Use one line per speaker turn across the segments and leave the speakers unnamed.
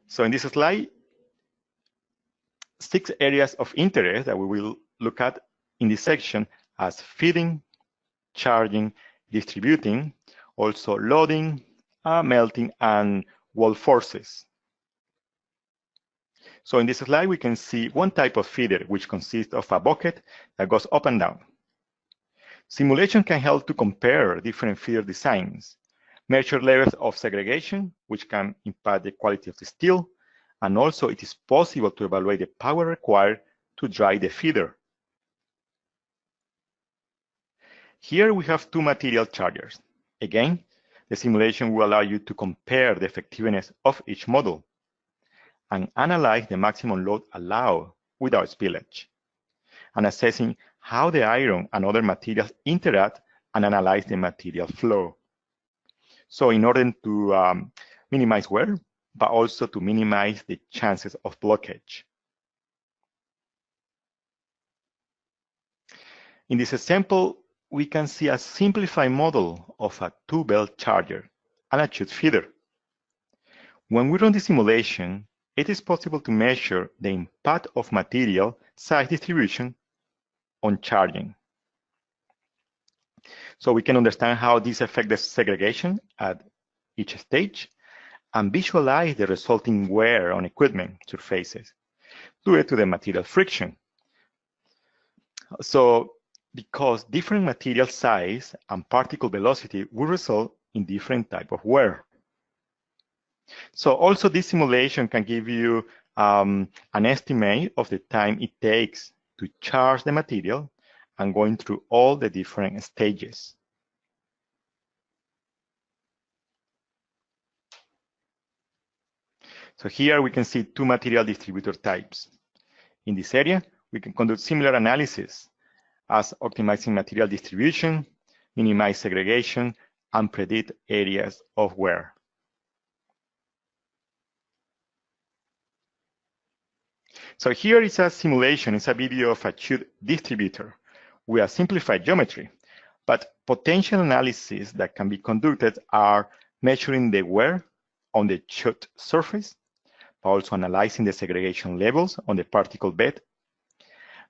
So in this slide, 6 areas of interest that we will look at in this section as feeding, charging, distributing, also loading, melting, and wall forces. So in this slide, we can see one type of feeder, which consists of a bucket that goes up and down. Simulation can help to compare different feeder designs, measure levels of segregation, which can impact the quality of the steel, and also it is possible to evaluate the power required to dry the feeder. Here we have 2 material chargers. Again, the simulation will allow you to compare the effectiveness of each model and analyze the maximum load allowed without spillage, and assessing how the iron and other materials interact and analyze the material flow. So in order to minimize wear, but also to minimize the chances of blockage. In this example, we can see a simplified model of a 2-belt charger and a chute feeder. When we run the simulation, it is possible to measure the impact of material size distribution on charging. So we can understand how this affects the segregation at each stage and visualize the resulting wear on equipment surfaces due to the material friction. So because different material size and particle velocity will result in different type of wear. So also this simulation can give you an estimate of the time it takes to charge the material and going through all the different stages. So here we can see 2 material distributor types. In this area, we can conduct similar analysis as optimizing material distribution, minimize segregation, and predict areas of wear. So here is a simulation, it's a video of a chute distributor with a simplified geometry, but potential analysis that can be conducted are measuring the wear on the chute surface, but also analyzing the segregation levels on the particle bed,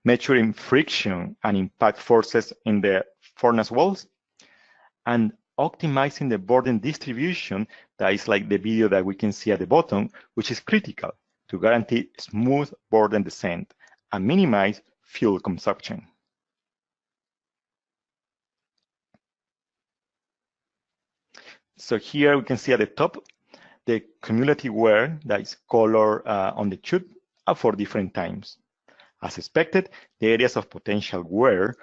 measuring friction and impact forces in the furnace walls, and optimizing the burden distribution that is like the video that we can see at the bottom, which is critical to guarantee smooth burden descent and minimize fuel consumption. So here we can see at the top the cumulative wear that is colored on the chute for different times. As expected, the areas of potential wear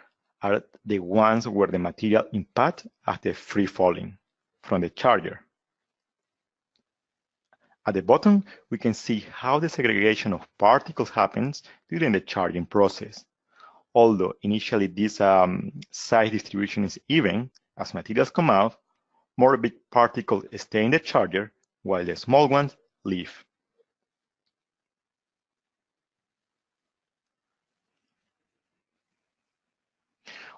are the ones where the material impact after free falling from the charger. At the bottom, we can see how the segregation of particles happens during the charging process. Although initially this size distribution is even, as materials come out, more big particles stay in the charger while the small ones leave.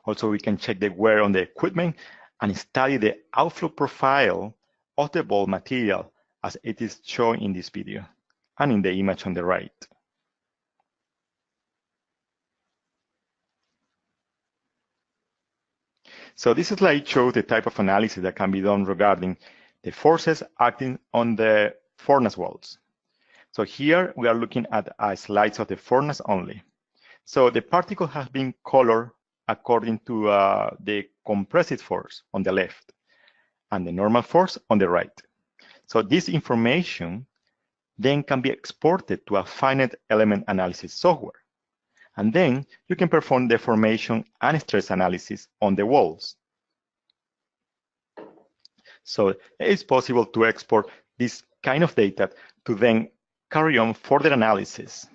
Also, we can check the wear on the equipment and study the outflow profile of the ball material as it is shown in this video and in the image on the right. So this slide shows the type of analysis that can be done regarding the forces acting on the furnace walls. So here we are looking at slides of the furnace only. So the particle has been colored according to the compressive force on the left and the normal force on the right. So this information then can be exported to a finite element analysis software. And then you can perform deformation and stress analysis on the walls. So it's possible to export this kind of data to then carry on further analysis.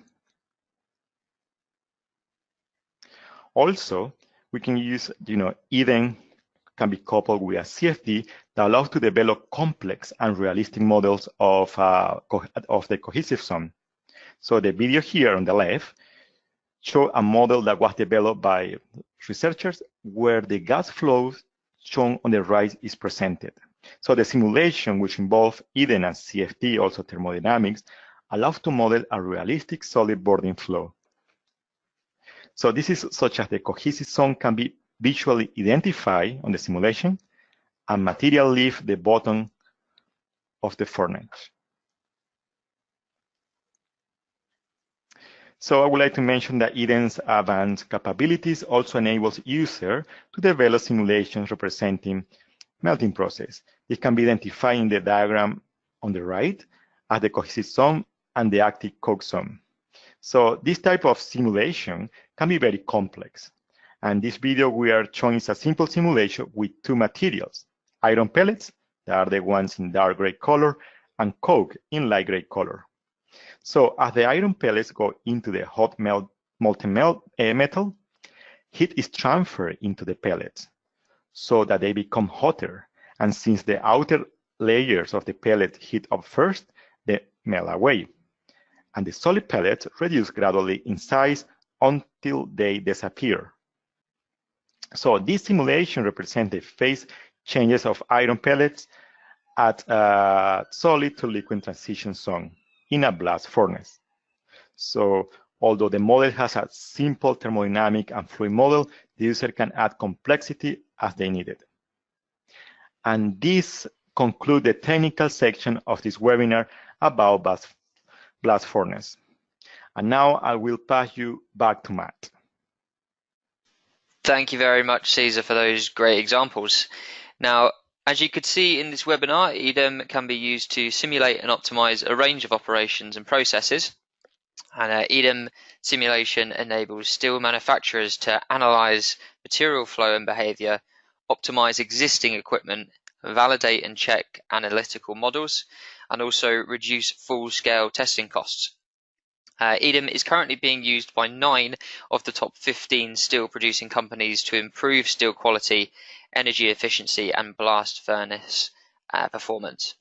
Also, we can use, Eden can be coupled with a CFD that allows to develop complex and realistic models of the cohesive zone. So the video here on the left shows a model that was developed by researchers where the gas flows shown on the right is presented. So the simulation, which involves Eden and CFD, also thermodynamics, allows to model a realistic solid boarding flow. So this is such as the cohesive zone can be visually identified on the simulation, and material leave the bottom of the furnace. So I would like to mention that EDEM's advanced capabilities also enables users to develop simulations representing melting process. It can be identified in the diagram on the right as the cohesive zone and the active coke zone. So this type of simulation can be very complex. And this video we are showing is a simple simulation with two materials, iron pellets, that are the ones in dark gray color, and coke in light gray color. So as the iron pellets go into the hot molten metal, heat is transferred into the pellets so that they become hotter. And since the outer layers of the pellet heat up first, they melt away. And the solid pellets reduce gradually in size until they disappear. So this simulation represents the phase changes of iron pellets at a solid to liquid transition zone in a blast furnace. So although the model has a simple thermodynamic and fluid model, the user can add complexity as they need it. And this concludes the technical section of this webinar about blast furnace. And now I will pass you back to Matt.
Thank you very much, Cesar, for those great examples. Now, as you could see in this webinar, EDEM can be used to simulate and optimize a range of operations and processes. And EDEM simulation enables steel manufacturers to analyze material flow and behavior, optimize existing equipment, validate and check analytical models, and also reduce full-scale testing costs. EDEM is currently being used by 9 of the top 15 steel producing companies to improve steel quality, energy efficiency, and blast furnace performance.